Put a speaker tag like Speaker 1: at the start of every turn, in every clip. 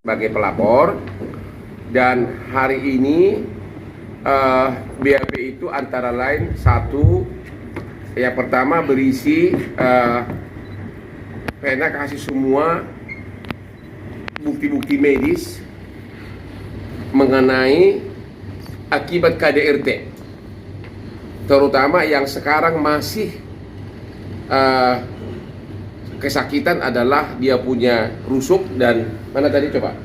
Speaker 1: sebagai pelapor, dan hari ini BAP itu antara lain satu, yang pertama berisi Vena kasih semua bukti-bukti medis mengenai akibat KDRT, terutama yang sekarang masih kesakitan adalah dia punya rusuk. Dan mana tadi coba,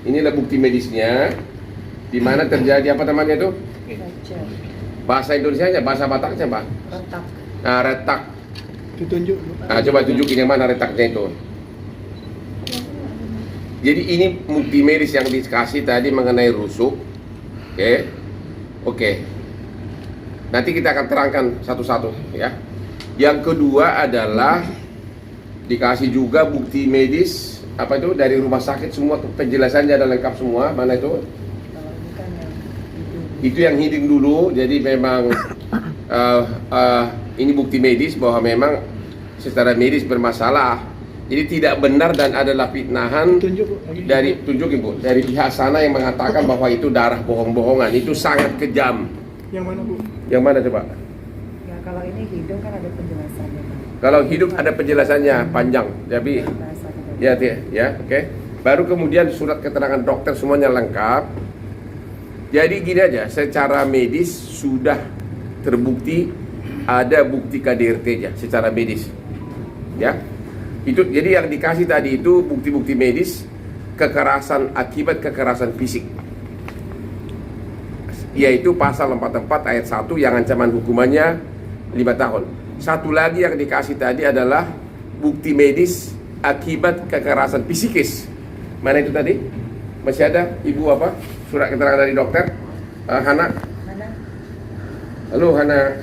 Speaker 1: inilah bukti medisnya di mana terjadi apa namanya itu, bahasa Indonesianya, bahasa Bataknya Pak,
Speaker 2: Retak.
Speaker 1: nah retak.
Speaker 3: Ditunjuk.
Speaker 1: Nah, coba tunjukin yang mana retaknya itu. Jadi ini bukti medis yang dikasih tadi mengenai rusuk. Oke. Nanti kita akan terangkan satu-satu ya. Yang kedua adalah dikasih juga bukti medis apa itu dari rumah sakit, semua penjelasannya ada lengkap semua. Mana itu? Itu yang hiding dulu. Jadi memang ini bukti medis bahwa memang secara medis bermasalah. Jadi tidak benar dan adalah fitnahan dari, tunjukin Bu, dari pihak sana yang mengatakan bahwa itu darah bohong-bohongan. Itu sangat kejam.
Speaker 3: Yang mana Bu?
Speaker 1: Yang mana coba?
Speaker 2: Ya kalau ini hidung kan ada penjelasannya Pak.
Speaker 1: Kalau hidup ada penjelasannya panjang. Tapi ya, oke. Baru kemudian surat keterangan dokter semuanya lengkap. Jadi gini aja, secara medis sudah terbukti ada bukti KDRT-nya secara medis. Ya. Itu jadi yang dikasih tadi itu bukti-bukti medis kekerasan akibat kekerasan fisik, yaitu pasal 44 ayat 1 yang ancaman hukumannya 5 tahun. Satu lagi yang dikasih tadi adalah bukti medis akibat kekerasan psikis. Mana itu tadi? Masih ada Ibu apa? Surat keterangan dari dokter? Hana?
Speaker 2: Mana?
Speaker 1: Halo Hana.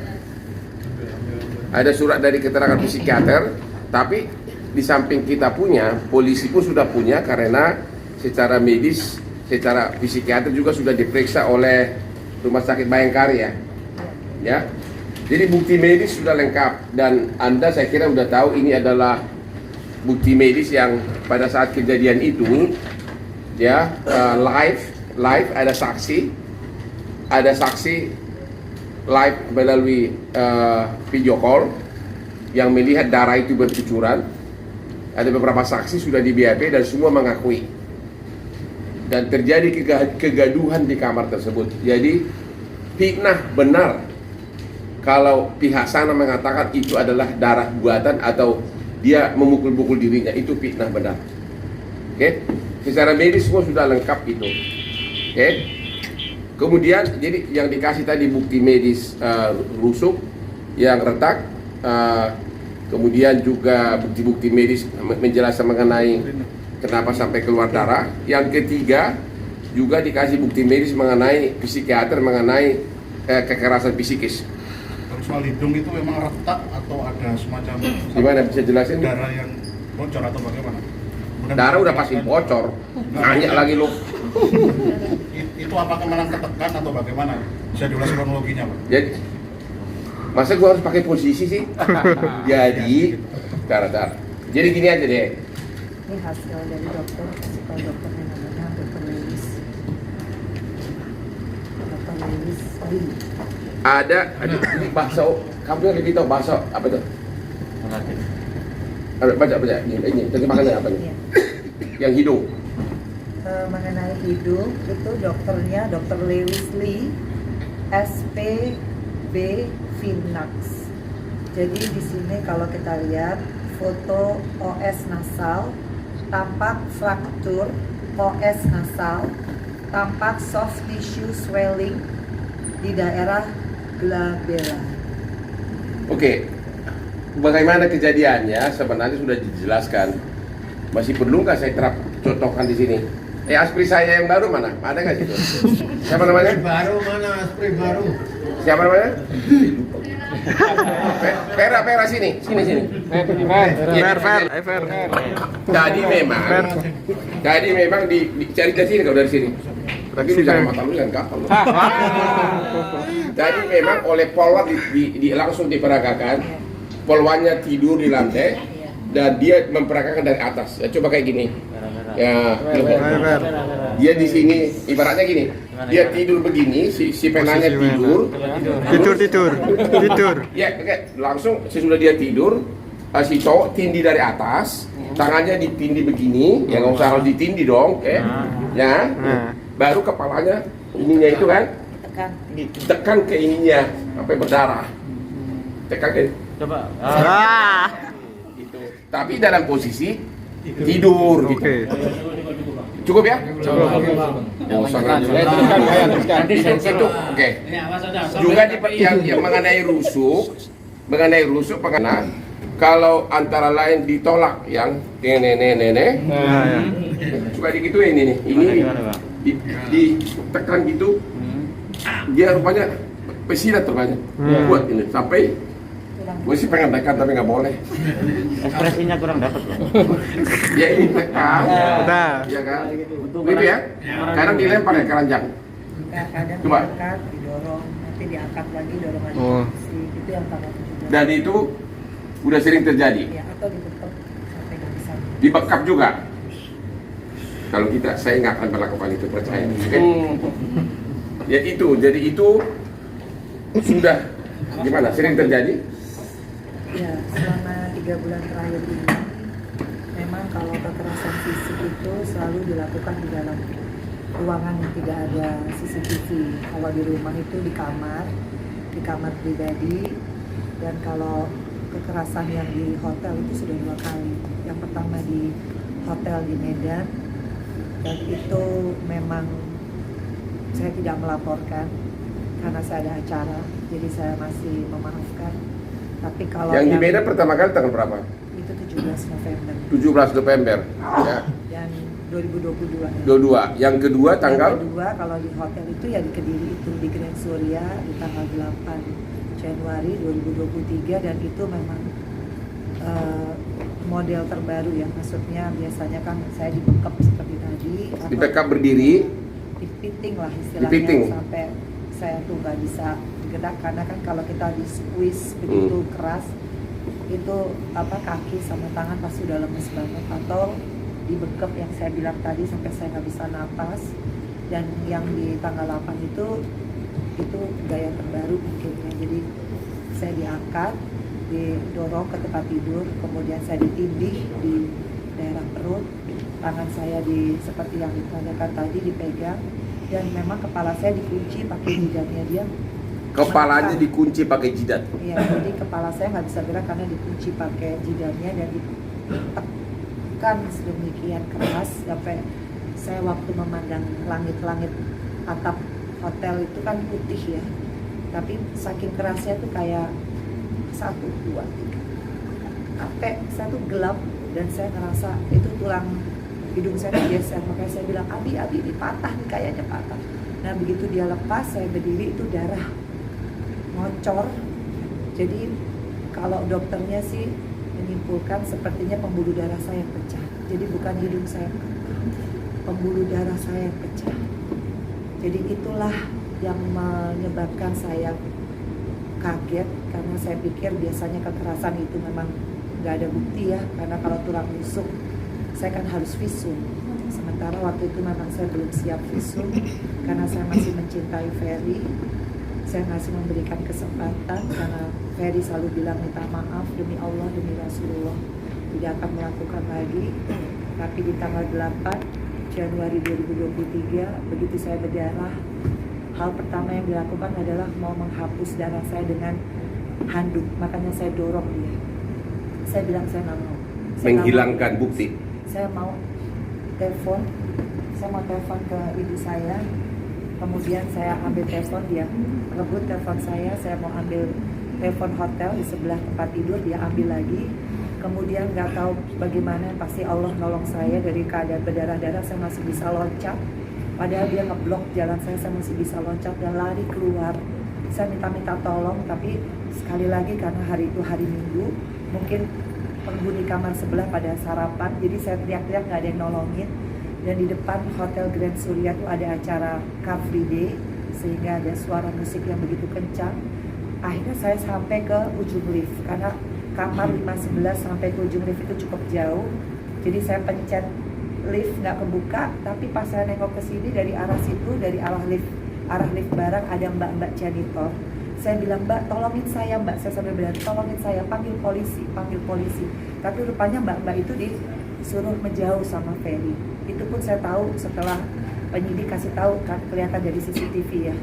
Speaker 1: Ada surat dari keterangan psikiater, tapi di samping kita punya, polisi pun sudah punya karena secara medis, secara psikiater juga sudah diperiksa oleh Rumah Sakit Bayangkari ya. Jadi bukti medis sudah lengkap dan Anda saya kira sudah tahu ini adalah bukti medis yang pada saat kejadian itu ya live ada saksi live melalui video call yang melihat darah itu bercucuran. Ada beberapa saksi sudah di BAP dan semua mengakui. Dan terjadi kegaduhan di kamar tersebut. Jadi fitnah benar kalau pihak sana mengatakan itu adalah darah buatan atau dia memukul-pukul dirinya, itu fitnah benar. Oke? Secara medis semua sudah lengkap itu. Oke? Kemudian jadi yang dikasih tadi bukti medis rusuk yang retak, kemudian juga bukti-bukti medis menjelaskan mengenai kenapa sampai keluar darah. Yang ketiga juga dikasih bukti medis mengenai psikiater mengenai kekerasan psikis.
Speaker 4: Terus soal hidung itu memang retak atau ada semacam
Speaker 1: Gimana bisa jelasin?
Speaker 4: darah yang bocor atau bagaimana?
Speaker 1: Darah udah pasti bocor. Nanya lagi lu.
Speaker 4: Itu apakah memang ketekan atau bagaimana? Bisa diulas kronologinya Pak?
Speaker 1: Jadi masa gua harus pakai posisi sih? Jadi cara. Jadi gini aja deh.
Speaker 2: Ini hasil dari dokter, kasih tahu dokternya namanya Dokter Lewis. Dokter Lewis Lee.
Speaker 1: Ada ini bahasa, kamu yang lebih tahu bahasa apa itu? Baca ini terjemahannya apa nih?
Speaker 2: Iya.
Speaker 1: Yang hidung.
Speaker 2: Mengenai hidung itu dokternya Dokter Lewis Lee, SPB Finax. Jadi di sini kalau kita lihat foto OS nasal, tampak fraktur OS nasal, tampak soft tissue swelling di daerah glabella.
Speaker 1: Oke. Bagaimana kejadiannya sebenarnya sudah dijelaskan. Masih perlukah saya contohkan di sini? Aspri saya yang baru mana? Ada nggak situ? Siapa namanya?
Speaker 3: Baru mana? Aspri baru.
Speaker 1: Siapa namanya? Vera sini.
Speaker 3: Fer.
Speaker 1: Jadi memang dicari dari sini kalau dari sini. Tapi lu jangan mata lu jangan kapal. Jadi memang oleh polwan langsung diperagakan. Polwannya tidur di lantai dan dia memperagakan dari atas. Ya, coba kayak gini. Ya, dia di sini ibaratnya gini. Dia tidur begini, si penanya tidur.
Speaker 3: Tidur.
Speaker 1: Ya, oke. Langsung sesudah dia tidur, si cowok tindih dari atas, tangannya ditindih begini, ya nggak usah harus ditindih dong, oke? Ya, baru kepalanya ininya itu kan,
Speaker 2: tekan.
Speaker 1: tekan ke ininya sampai berdarah, tekan ke.
Speaker 5: Coba.
Speaker 1: Gitu. Tapi dalam posisi tidur gitu. Cukup ya? Oh, sangat. Itu oke. Juga yang mengenai rusuk pengenaan kalau antara lain ditolak yang nenek suka digituin ini ditekan gitu, dia rupanya pesilat rupanya buat ini sampai gue sih pengen tekan tapi nggak boleh.
Speaker 5: Ekspresinya kurang dapat loh.
Speaker 1: Ya ini tekan, ya kan? Gitu ya. Kadang dilempar ya keranjang.
Speaker 2: Kadang
Speaker 1: Coba.
Speaker 2: diangkat, didorong, nanti diangkat lagi, dorong lagi. Itu yang tanggal 17.
Speaker 1: Dan itu udah sering terjadi.
Speaker 2: Ya, atau dibekap sampai nggak bisa.
Speaker 1: Dibekap juga. Kalau saya nggak akan melakukan itu, percaya. Oke? Ya itu, jadi itu sudah gimana? Sering terjadi?
Speaker 2: Ya, selama 3 bulan terakhir ini memang kalau kekerasan fisik itu selalu dilakukan di dalam ruangan yang tidak ada CCTV. Kalau di rumah itu di kamar pribadi, dan kalau kekerasan yang di hotel itu sudah 2 kali. Yang pertama di hotel di Medan, dan itu memang saya tidak melaporkan karena saya ada acara, jadi saya masih memaafkan. Tapi kalau
Speaker 1: Yang di Medan pertama kali tanggal berapa?
Speaker 2: itu 17 November
Speaker 1: 17 November. Ya.
Speaker 2: dan 2022.
Speaker 1: Yang kedua tanggal?
Speaker 2: Yang kedua kalau di hotel itu ya di Kediri itu di Grand Surya di tanggal 8 Januari 2023, dan itu memang model terbaru ya, maksudnya biasanya kan saya dibekap seperti tadi,
Speaker 1: Dibekap berdiri.
Speaker 2: dipiting lah istilahnya,
Speaker 1: Dipiting.
Speaker 2: sampai saya tuh nggak bisa gerak karena kan kalau kita di squeeze begitu keras itu kaki sama tangan pasti udah lemes banget, atau dibekap yang saya bilang tadi sampai saya nggak bisa napas. Dan yang di tanggal 8 itu gaya terbaru mungkin ya, jadi saya diangkat, didorong ke tempat tidur, kemudian saya ditindih di daerah perut, tangan saya seperti yang ditanyakan tadi dipegang, dan memang kepala saya dikunci pakai jidatnya dia.
Speaker 1: Kepalanya dikunci pakai jidat.
Speaker 2: Iya, jadi kepala saya nggak bisa gerak karena dikunci pakai jidatnya dan ditekan sedemikian keras sampai saya waktu memandang langit-langit atap hotel itu kan putih ya, tapi saking kerasnya tuh kayak 1, 2, 3 sampai saya tuh gelap, dan saya ngerasa itu tulang hidung saya geser, makanya saya bilang Abi ini patah nih, kayaknya patah. Nah begitu dia lepas, saya berdiri itu darah ngocor. Jadi kalau dokternya sih menyimpulkan sepertinya pembuluh darah saya pecah. Jadi bukan hidung saya patah, pembuluh darah saya pecah. Jadi itulah yang menyebabkan saya kaget, karena saya pikir biasanya kekerasan itu memang nggak ada bukti ya, karena kalau tulang rusuk saya kan harus visum. Sementara waktu itu memang saya belum siap visum karena saya masih mencintai Ferry. Saya masih memberikan kesempatan karena Ferry selalu bilang minta maaf demi Allah, demi Rasulullah tidak akan melakukan lagi. Tapi di tanggal 8 Januari 2023 begitu saya berdarah, hal pertama yang dilakukan adalah mau menghapus darah saya dengan handuk. Makanya saya dorong dia. Saya bilang saya nggak mau.
Speaker 1: Menghilangkan bukti.
Speaker 2: Saya mau telepon ke ibu saya. Kemudian saya ambil telepon, dia rebut telepon saya mau ambil telepon hotel di sebelah tempat tidur, dia ambil lagi. Kemudian nggak tahu bagaimana, pasti Allah nolong saya, dari keadaan berdarah-darah saya masih bisa loncat. Padahal dia ngeblok jalan saya masih bisa loncat dan lari keluar. Saya minta tolong, tapi sekali lagi karena hari itu hari Minggu, mungkin penghuni kamar sebelah pada sarapan, jadi saya teriak-teriak nggak ada yang nolongin. Dan di depan Hotel Grand Surya itu ada acara Car Free Day, sehingga ada suara musik yang begitu kencang. Akhirnya saya sampai ke ujung lift, karena kamar 511 sampai ke ujung lift itu cukup jauh. Jadi saya pencet lift nggak kebuka, tapi pas saya nengok ke sini dari arah situ, dari arah lift barang ada mbak-mbak janitor. Saya bilang, Mbak, tolongin saya, Mbak. Saya sambil bilang, tolongin saya, panggil polisi. Tapi rupanya mbak-mbak itu disuruh menjauh sama Ferry. Itu pun saya tahu setelah penyidik kasih tahu, kan kelihatan dari CCTV ya.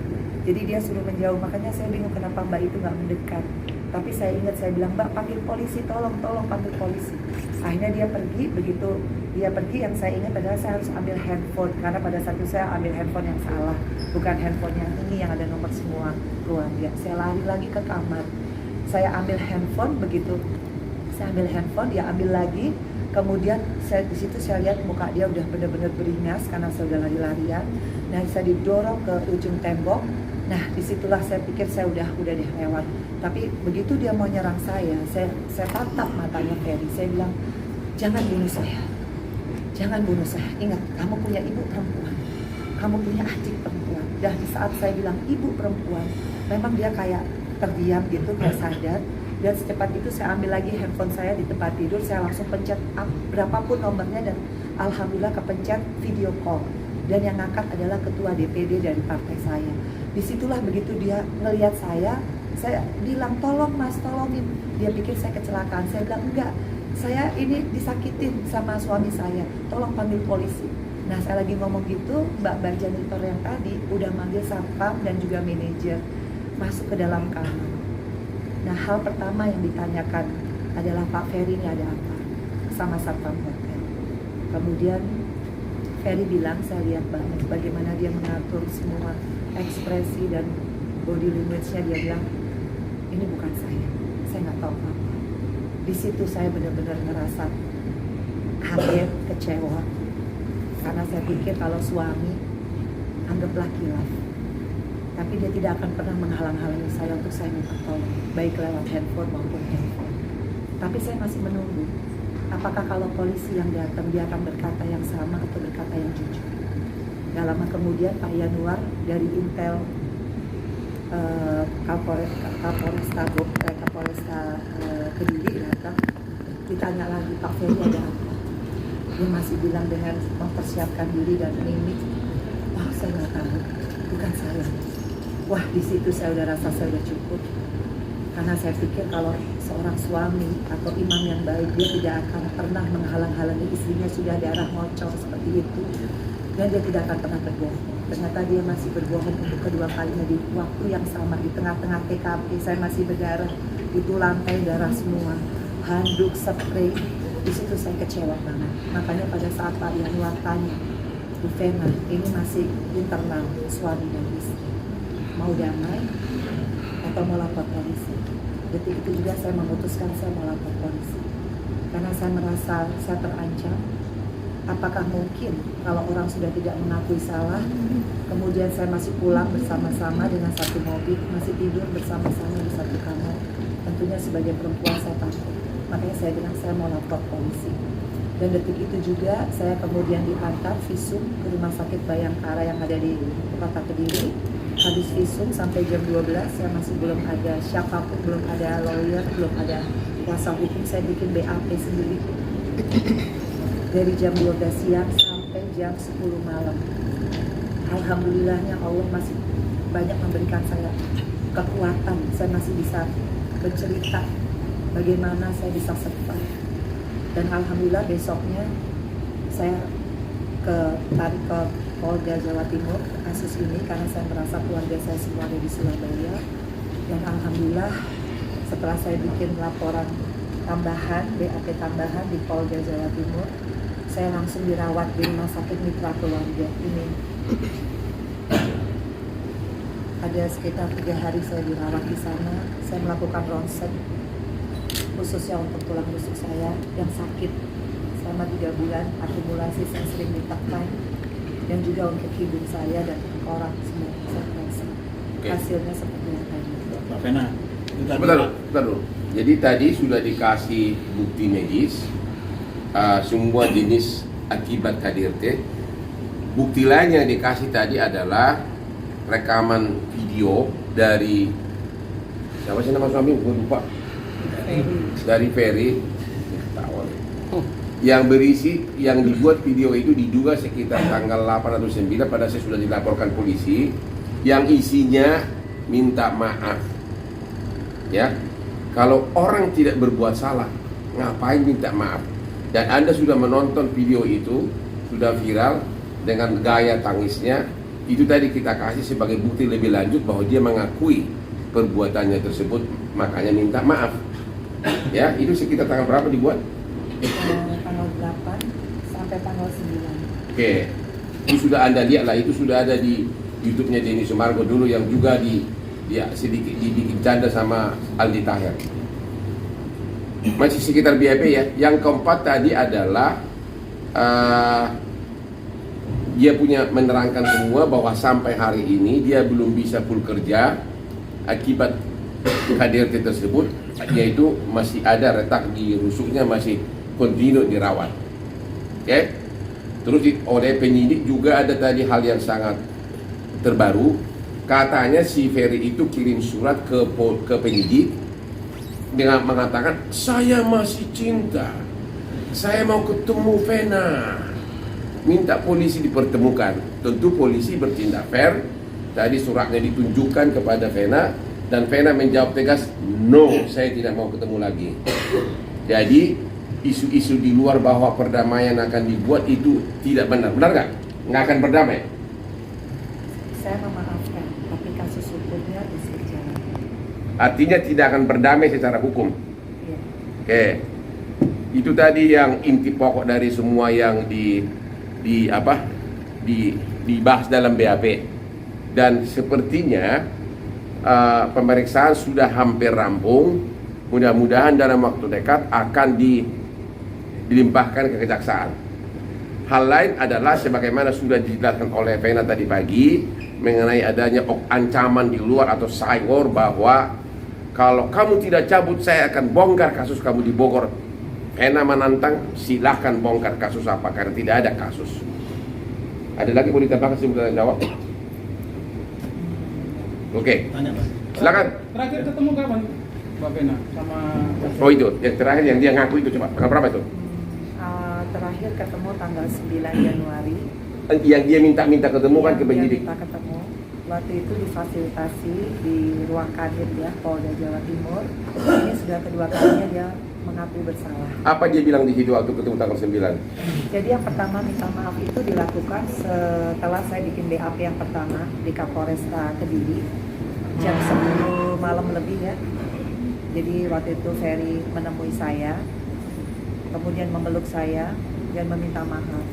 Speaker 2: Jadi dia suruh menjauh, makanya saya bingung kenapa mbak itu nggak mendekat. Tapi saya ingat, saya bilang, Mbak, panggil polisi, tolong panggil polisi. Akhirnya dia pergi, begitu dia pergi yang saya ingat adalah saya harus ambil handphone. Karena pada saat itu saya ambil handphone yang salah, bukan handphone yang ini yang ada nomor semua keluarga. Saya lari lagi ke kamar, saya ambil handphone, begitu saya ambil handphone, dia ambil lagi. Kemudian di situ saya lihat muka dia udah benar-benar beringas karena saya udah lari-larian. Nah, saya didorong ke ujung tembok. Nah, disitulah saya pikir saya udah deh lewat. Tapi begitu dia mau nyerang saya tatap matanya Ferry. Saya bilang, jangan bunuh saya. Ingat, kamu punya ibu perempuan, kamu punya adik perempuan. Dan di saat saya bilang ibu perempuan, memang dia kayak terdiam gitu, kayak sadar. Dan secepat itu saya ambil lagi handphone saya di tempat tidur, saya langsung pencet berapapun nomornya dan alhamdulillah kepencet video call. Dan yang ngangkat adalah ketua DPD dari partai saya. Disitulah begitu dia ngelihat saya bilang, tolong mas, tolongin. Dia pikir saya kecelakaan. Saya bilang, enggak, saya ini disakitin sama suami saya, tolong panggil polisi. Nah, saya lagi ngomong gitu, mbak janitor yang tadi udah manggil satpam dan juga manajer masuk ke dalam kamar. Nah, hal pertama yang ditanyakan adalah, Pak Ferry ini ada apa? Sama satpam hotel. Kemudian Ferry bilang, saya lihat banget bagaimana dia mengatur semua ekspresi dan body language-nya. Dia bilang, ini bukan saya nggak tahu apa. Di situ saya benar-benar ngerasa kaget, kecewa, karena saya pikir kalau suami anggaplah kilaf, tapi dia tidak akan pernah menghalang-halangi saya untuk saya minta tolong, baik lewat handphone maupun handphone. Tapi saya masih menunggu, apakah kalau polisi yang datang dia akan berkata yang sama atau berkata yang jujur. Gak lama kemudian Pak Yanuar dari Intel Kapolresta Kediri datang, ditanya lagi, Pak Ferry ada apa? Dia masih bilang dengan mempersiapkan diri dan mimik, wah saya nggak tahu, bukan saya. Wah, di situ saya udah rasa saya udah cukup, karena saya pikir kalau seorang suami atau imam yang baik, dia tidak akan pernah menghalang-halangi istrinya sudah darah ngocor seperti itu, dan dia tidak akan pernah berbohong. Ternyata dia masih berbohong untuk kedua kalinya di waktu yang sama. Di tengah-tengah TKP saya masih berdarah, itu lantai darah semua, handuk, spray. Di situ saya kecewa banget. Makanya pada saat Pak Yanuar tanya, Bu Vena, ini masih internal suami dan istri, mau damai atau mau lapor polisi? Detik itu juga saya memutuskan saya mau lapor polisi, karena saya merasa saya terancam. Apakah mungkin kalau orang sudah tidak mengakui salah, kemudian saya masih pulang bersama-sama dengan satu mobil, masih tidur bersama-sama di satu kamar? Tentunya sebagai perempuan saya takut. Makanya saya bilang saya mau lapor polisi. Dan detik itu juga saya kemudian diantar visum ke Rumah Sakit Bayangkara yang ada di Kota Kediri. Habis visum sampai jam 12 saya masih belum ada siapapun, belum ada lawyer, belum ada kuasa hukum. Saya bikin BAP sendiri dari jam 12 siang sampai jam 10 malam. Alhamdulillahnya Allah masih banyak memberikan saya kekuatan. Saya masih bisa bercerita bagaimana saya bisa survive. Dan alhamdulillah besoknya saya tarik ke Polda Jawa Timur kasus ini, karena saya merasa keluarga saya semua ada di Surabaya. Dan alhamdulillah setelah saya bikin laporan tambahan, BAP tambahan di Polda Jawa Timur, saya langsung dirawat di Rumah Sakit Mitra Keluarga ini. Ada sekitar 3 hari saya dirawat di sana. Saya melakukan ronsen khususnya untuk tulang rusuk saya yang sakit selama 3 bulan, akumulasi saya sering ditekan, dan juga untuk hidung saya dan tengkorak semua saya periksa. Hasilnya seperti yang tadi.
Speaker 4: Mbak Vena,
Speaker 1: Sebentar dulu. Jadi tadi sudah dikasih bukti medis, semua jenis akibat KDRT. Bukti lain yang dikasih tadi adalah rekaman video dari siapa sih nama suami? Gue lupa. Dari Ferry. yang berisi, yang dibuat video itu diduga sekitar tanggal 8 atau 9, pada saya sudah dilaporkan polisi, yang isinya minta maaf. Ya, kalau orang tidak berbuat salah, ngapain minta maaf? Dan Anda sudah menonton video itu, sudah viral dengan gaya tangisnya. Itu tadi kita kasih sebagai bukti lebih lanjut bahwa dia mengakui perbuatannya tersebut, makanya minta maaf. Ya, itu sekitar tanggal berapa dibuat?
Speaker 2: Tanggal 8 sampai tanggal 9.
Speaker 1: Oke, itu sudah Anda lihat lah, itu sudah ada di YouTube-nya Denny Sumargo dulu yang juga sedikit dibikin canda sama Aldi Taher. Masih sekitar BIP ya. Yang keempat tadi adalah dia punya menerangkan semua bahwa sampai hari ini dia belum bisa full kerja akibat KDRT tersebut, yaitu masih ada retak di rusuknya, masih kontinu dirawat. Oke. Terus oleh penyidik juga ada tadi hal yang sangat terbaru. Katanya si Ferry itu kirim surat ke penyidik dengan mengatakan, saya masih cinta, saya mau ketemu Vena, minta polisi dipertemukan. Tentu polisi bertindak fair. Tadi suratnya ditunjukkan kepada Vena dan Vena menjawab tegas, no, saya tidak mau ketemu lagi. Jadi isu-isu di luar bahwa perdamaian akan dibuat itu tidak benar. Benar nggak? Nggak akan berdamai.
Speaker 2: Saya memaafkan, tapi kasus hukumnya masih berjalan.
Speaker 1: Artinya tidak akan berdamai secara hukum.
Speaker 2: Iya.
Speaker 1: Oke. Itu tadi yang inti pokok dari semua yang dibahas dalam BAP. Dan sepertinya pemeriksaan sudah hampir rampung. Mudah-mudahan dalam waktu dekat akan dilimpahkan ke kejaksaan. Hal lain adalah sebagaimana sudah dijelaskan oleh Vena tadi pagi mengenai adanya ancaman di luar atau cyber bahwa kalau kamu tidak cabut saya akan bongkar kasus kamu di Bogor. Vena menantang, silahkan bongkar kasus apa, karena tidak ada kasus. Ada lagi mau ditambahkan sebelum jawab? Oke,
Speaker 4: Tanya, Pak.
Speaker 1: silakan.
Speaker 3: Terakhir ketemu kapan, Mbak Vena sama
Speaker 1: Oh itu, yang terakhir yang dia ngaku itu, coba tanggal berapa itu?
Speaker 2: Terakhir ketemu tanggal 9 Januari.
Speaker 1: Yang dia minta ketemu kan
Speaker 2: Yang
Speaker 1: ke
Speaker 2: dia
Speaker 1: penyidik.
Speaker 2: minta ketemu. Waktu itu difasilitasi di ruang Kadin ya, Polda Jawa Timur. Ini sudah kedua kalinya dia mengaku bersalah.
Speaker 1: Apa dia bilang di situ waktu ketemu tanggal 9?
Speaker 2: Jadi yang pertama minta maaf itu dilakukan setelah saya bikin BAP yang pertama di Kapolresta Kediri jam 10 malam lebih ya. Jadi waktu itu Ferry menemui saya, kemudian memeluk saya dan meminta maaf.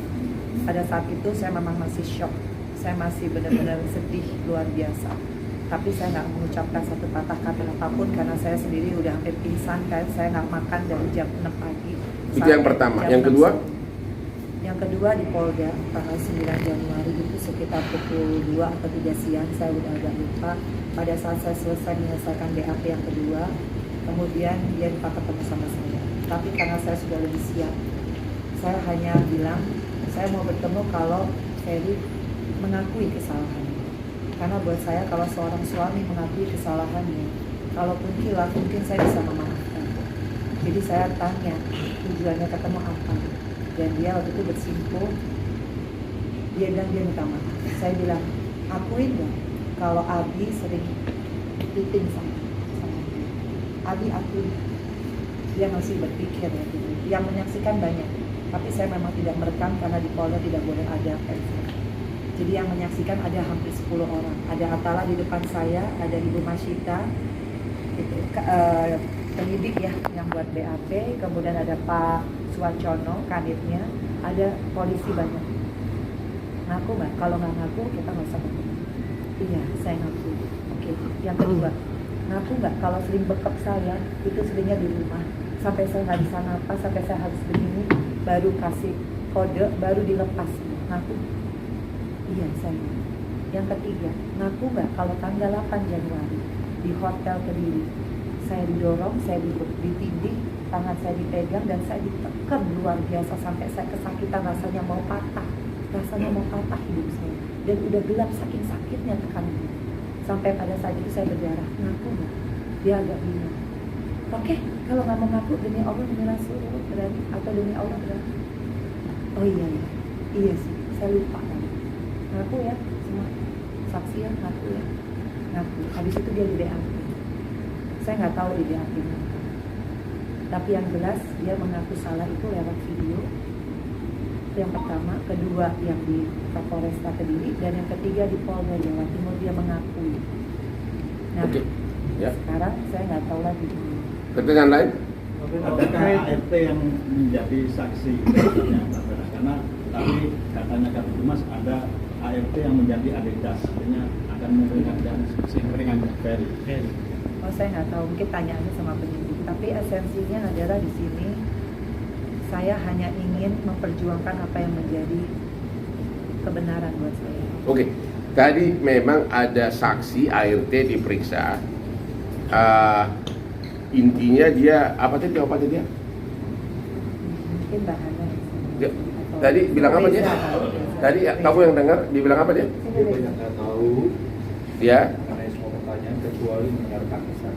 Speaker 2: Pada saat itu saya memang masih shock, saya masih benar-benar sedih luar biasa. Tapi saya nggak mengucapkan satu patah kata apapun karena saya sendiri udah hampir pingsan kan. Saya nggak makan dari jam 6 pagi.
Speaker 1: Itu yang pertama. Yang kedua?
Speaker 2: Yang kedua di Polda tanggal 9 Januari itu sekitar pukul 2 atau 3 siang, saya udah agak lupa. Pada saat saya selesai menyelesaikan BAP yang kedua, kemudian dia minta ketemu sama saya. Tapi karena saya sudah lebih siap, saya hanya bilang saya mau bertemu kalau Ferry mengakui kesalahannya. Karena buat saya kalau seorang suami mengakui kesalahannya, kalaupun hilaf mungkin saya bisa memaafkan. Jadi saya tanya tujuannya ketemu apa, dan dia waktu itu bersimpuh. Dia bilang dia minta maaf. Saya bilang, akuin dong kalau Abi sering cheating sama dia. Abi akui. Dia masih berpikir ya gitu. Yang menyaksikan banyak, tapi saya memang tidak merekam karena di Polda tidak boleh ada handphone. Jadi yang menyaksikan ada hampir 10 orang. Ada Atala di depan saya, ada Ibu Masyita, gitu, penyidik ya yang buat BAP, kemudian ada Pak Suwacono, kanitnya, ada polisi banyak. Ngaku nggak? Kalau nggak ngaku kita nggak usah ketemu. Iya, saya ngaku. Oke. Yang kedua, ngaku nggak kalau sering bekap saya itu seringnya di rumah, sampai saya nggak bisa napas, sampai saya harus begini, baru kasih kode, baru dilepas. Ngaku? Iya, saya. Yang ketiga, ngaku nggak kalau tanggal 8 Januari di Hotel Kediri saya didorong, saya ditindih, tangan saya dipegang dan saya ditekan luar biasa sampai saya kesakitan, rasanya mau patah hidup saya, dan udah gelap saking sakitnya tekanan. Sampai pada saat itu saya berdarah. Ngaku nggak? Dia agak bingung. Oke, kalau nggak mau ngaku demi Allah demi Rasul berani, atau demi Allah berani. Oh iya ya, iya sih, saya lupa kan. Ngaku ya, semua saksi ya, ngaku ya, ngaku. Habis itu dia di BAP. Saya nggak tahu di BAP mana. Tapi yang jelas dia mengaku salah itu lewat video. Yang pertama, kedua yang di Kapolresta Kediri, dan yang ketiga di Polda Jawa Timur dia mengakui. Nah,
Speaker 1: Oke. Ya.
Speaker 2: sekarang saya nggak tahu lagi.
Speaker 1: Pertanyaan lain?
Speaker 6: Adakah ART yang menjadi saksi biasanya Mbak Vera? Karena tadi katanya Kak Humas ada ART yang menjadi adik das, artinya akan meringankan Ferry.
Speaker 2: Oh, saya nggak tahu, mungkin tanya aja sama penyidik. Tapi esensinya adalah di sini saya hanya ingin memperjuangkan apa yang menjadi kebenaran buat saya.
Speaker 1: Oke. Tadi memang ada saksi ART diperiksa. Intinya dia apa tadi dia?
Speaker 2: Mungkin bahannya.
Speaker 1: Ya, tadi bilang apa dia? Tadi kamu yang dengar dibilang apa dia?
Speaker 2: Sini,
Speaker 7: Dia
Speaker 2: Reza.
Speaker 7: banyak nggak tahu
Speaker 1: Ya.
Speaker 7: mengenai semua pertanyaan kecuali mendengar tangisan.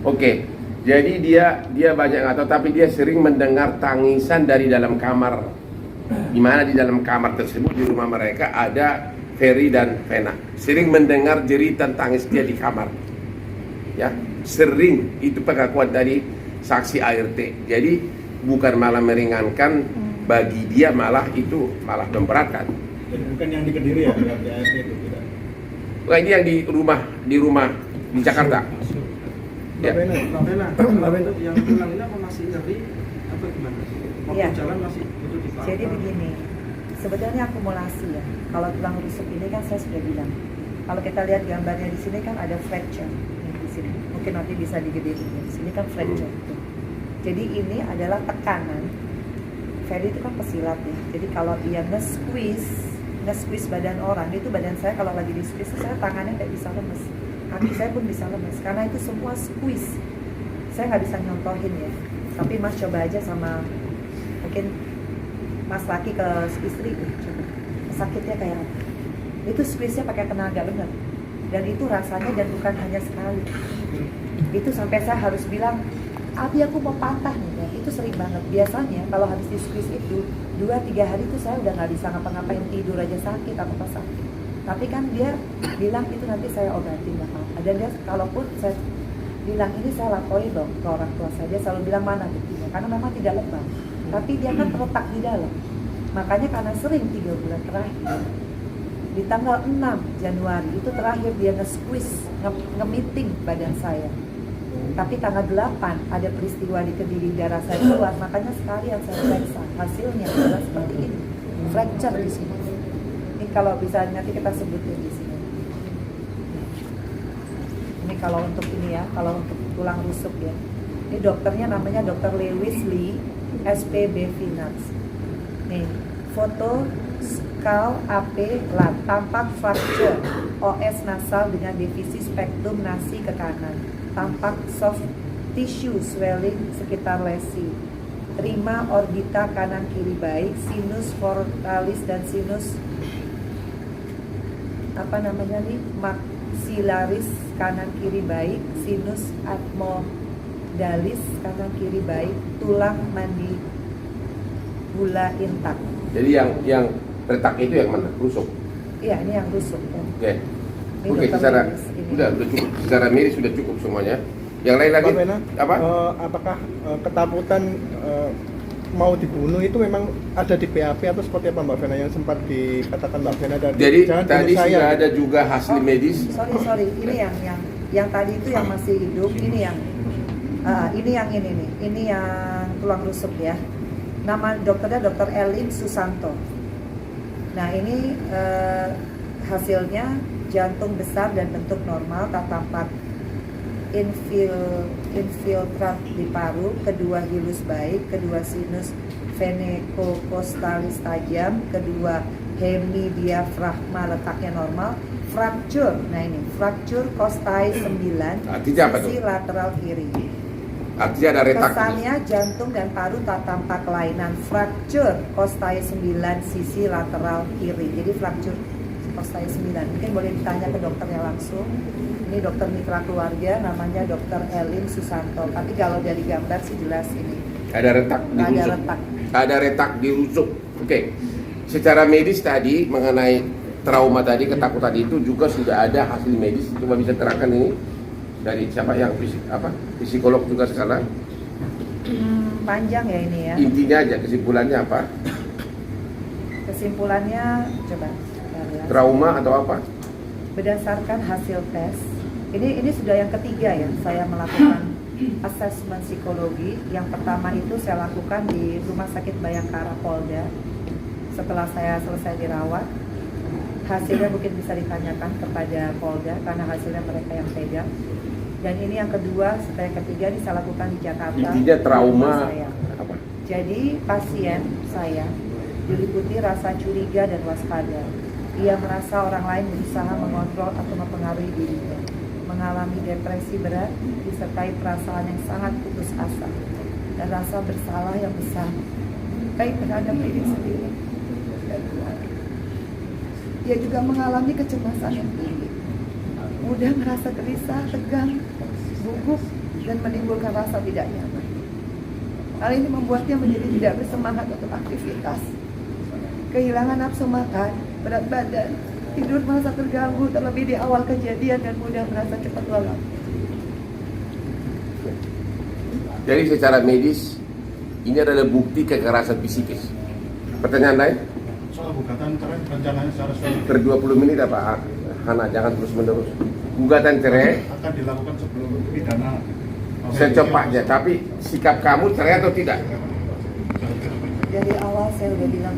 Speaker 1: Oke. Jadi dia banyak nggak tahu, tapi dia sering mendengar tangisan dari dalam kamar. Di mana di dalam kamar tersebut di rumah mereka ada Ferry dan Vena. Sering mendengar jeritan tangis dia di kamar. Ya, sering itu pengakuan dari saksi ART. Jadi bukan malah meringankan, bagi dia malah itu malah memberatkan.
Speaker 6: Jadi bukan yang di Kediri ya, yang di ART itu tidak.
Speaker 1: Wah, ini yang di rumah di Jakarta. Ya.
Speaker 8: Mbak Bena, yang tulang ini apa masih nyeri atau gimana? Waktu
Speaker 2: Iya.
Speaker 8: jalan masih butuh dipangkas.
Speaker 2: Jadi begini, sebetulnya akumulasi ya. Kalau tulang rusuk ini kan saya sudah bilang. Kalau kita lihat gambarnya di sini kan ada fracture nih, di sini. Mungkin nanti bisa digedein. Di sini kan fracture. Tuh. Jadi ini adalah tekanan. Ferry itu kan pesilat ya. Jadi kalau dia nge-squeeze badan orang, itu badan saya kalau lagi di squeeze, saya tangannya nggak bisa lemes. Kaki saya pun bisa lemes karena itu semua squeeze. Saya nggak bisa nyontohin ya. Tapi Mas coba aja sama mungkin Mas laki ke istri, coba sakitnya kayak apa? Itu squeeze-nya pakai tenaga benar, dan itu rasanya dan bukan hanya sekali. Itu sampai saya harus bilang, Abi aku mau patah nih ya. Itu sering banget. Biasanya kalau habis di squeeze itu 2-3 hari itu saya udah nggak bisa ngapa-ngapain, tidur aja sakit atau apa sakit. Tapi kan dia bilang itu nanti saya obatin nggak apa-apa. Dan dia kalaupun saya bilang ini saya laporin dong ke orang tua saya, dia selalu bilang mana buktinya, karena memang tidak lebam. Tapi dia kan terletak di dalam. Makanya karena sering 3 bulan terakhir, di tanggal 6 Januari itu terakhir dia nge-squeeze, nge-meeting badan saya. Tapi tanggal 8 ada peristiwa di Kediri, darah saya keluar, makanya sekalian saya periksa. Hasilnya adalah seperti ini, fracture di sini. Ini kalau bisa nanti kita sebutin di sini. Ini kalau untuk ini ya, kalau untuk tulang rusuk ya. Ini dokternya namanya Dr. Lewis Lee, SPB Finance. Nih, foto skull AP lat, tampak fracture OS nasal dengan divisi spektrum nasi ke kanan, tampak soft tissue swelling sekitar lesi, rima orbita kanan kiri baik, sinus frontalis dan sinus maxillaris kanan kiri baik, sinus admodalis kanan kiri baik, tulang mandibula intak.
Speaker 1: Jadi yang retak itu yang mana? Rusuk.
Speaker 2: Iya, ini yang rusuk ya.
Speaker 1: Oke.
Speaker 2: Ini
Speaker 1: Oke,
Speaker 2: dokter
Speaker 1: secara
Speaker 2: medis, ini.
Speaker 1: udah cukup. Secara medis sudah cukup semuanya. Yang lain lagi?
Speaker 8: Mbak Bena,
Speaker 1: Apa?
Speaker 8: apakah ketakutan mau dibunuh itu memang ada di BAP atau seperti apa Mbak Vena yang sempat dikatakan Mbak Vena tadi?
Speaker 1: Jadi
Speaker 8: Jangan
Speaker 1: tadi
Speaker 8: bunuh saya.
Speaker 1: sudah ada juga hasil
Speaker 2: Oh,
Speaker 1: medis.
Speaker 2: Sorry, ini yang tadi itu yang masih hidup, ini yang ini nih, ini yang tulang rusuk ya. Nama dokternya Dr. Elin Susanto. Nah ini hasilnya jantung besar dan bentuk normal, tak tampak infiltrat di paru, kedua hilus baik, kedua sinus venecocostalis tajam, kedua hemidiafragma letaknya normal, fracture. Nah ini fracture costai 9,
Speaker 1: Artinya apa
Speaker 2: sisi
Speaker 1: tuh?
Speaker 2: lateral kiri.
Speaker 1: Artinya ada retak.
Speaker 2: Kesannya jantung dan paru tak tampak kelainan. Fracture costai 9 sisi lateral kiri. Jadi fracture costai 9. Mungkin boleh ditanya ke dokternya langsung. Ini dokter mitra keluarga, namanya Dokter Elin Susanto. Tapi kalau dari gambar sih jelas ini.
Speaker 1: Ada retak di
Speaker 2: Ada
Speaker 1: rusuk.
Speaker 2: retak.
Speaker 1: Ada retak di rusuk. Oke. Secara medis tadi mengenai trauma tadi, ketakutan itu juga sudah ada hasil medis. Coba bisa terangkan ini dari siapa yang psikolog juga sekarang.
Speaker 2: Panjang ya ini ya.
Speaker 1: Intinya aja kesimpulannya apa?
Speaker 2: Kesimpulannya coba kita lihat.
Speaker 1: Trauma atau apa?
Speaker 2: Berdasarkan hasil tes, ini sudah yang ketiga ya saya melakukan asesmen psikologi. Yang pertama itu saya lakukan di Rumah Sakit Bayangkara Polda. Setelah saya selesai dirawat, hasilnya mungkin bisa ditanyakan kepada Polda karena hasilnya mereka yang pegang. Dan ini yang kedua, setelah yang ketiga ini saya lakukan di Jakarta.
Speaker 1: Intinya trauma
Speaker 2: di rumah saya.
Speaker 1: apa?
Speaker 2: Jadi pasien saya diliputi rasa curiga dan waspada. Ia merasa orang lain berusaha mengontrol atau mempengaruhi dirinya, mengalami depresi berat, disertai perasaan yang sangat putus asa dan rasa bersalah yang besar baik terhadap diri sendiri dan keluarga. Ia juga mengalami kecemasan yang tinggi, mudah merasa gelisah, tegang, gugup, dan menimbulkan rasa tidak nyaman. Hal ini membuatnya menjadi tidak bersemangat untuk aktivitas, kehilangan nafsu makan, berat badan, tidur merasa terganggu terlebih di awal kejadian dan mudah merasa cepat lelah.
Speaker 1: Jadi secara medis ini adalah bukti kekerasan psikis. Pertanyaan lain?
Speaker 4: Soal gugatan cerai rencananya secara
Speaker 1: Per 20 menit apa? Hana, jangan terus menerus. Gugatan cerai
Speaker 4: akan dilakukan sebelum pidana.
Speaker 1: secepatnya, tapi sikap kamu cerai atau tidak?
Speaker 2: Dari awal saya udah bilang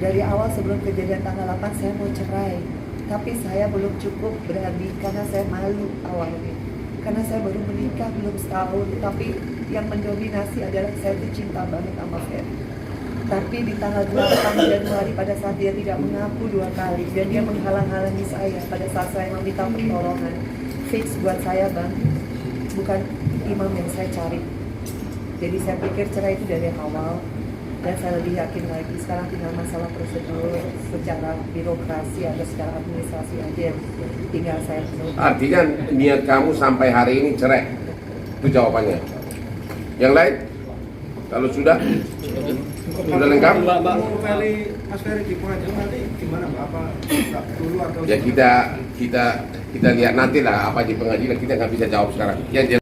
Speaker 2: dari awal sebelum kejadian tanggal 8 saya mau cerai, tapi saya belum cukup berani karena saya malu awalnya, karena saya baru menikah belum setahun. Tapi yang mendominasi adalah saya tuh cinta banget sama Ferry. Tapi di tanggal 8 Januari pada saat dia tidak mengaku 2 kali dan dia menghalang-halangi saya pada saat saya meminta pertolongan, fix buat saya bang, bukan imam yang saya cari. Jadi saya pikir cerai itu dari awal, dan saya lebih yakin lagi sekarang tinggal masalah prosedur secara birokrasi atau secara administrasi aja yang tinggal saya penuhi.
Speaker 1: Artinya niat kamu sampai hari ini cerai. Itu jawabannya. Yang lain? Kalau sudah lengkap?
Speaker 7: Mas Ferry di pengadilan nanti gimana Mbak? Apa dulu atau
Speaker 1: Ya kita lihat nanti lah apa di pengadilan, kita nggak bisa jawab sekarang. Yang jelas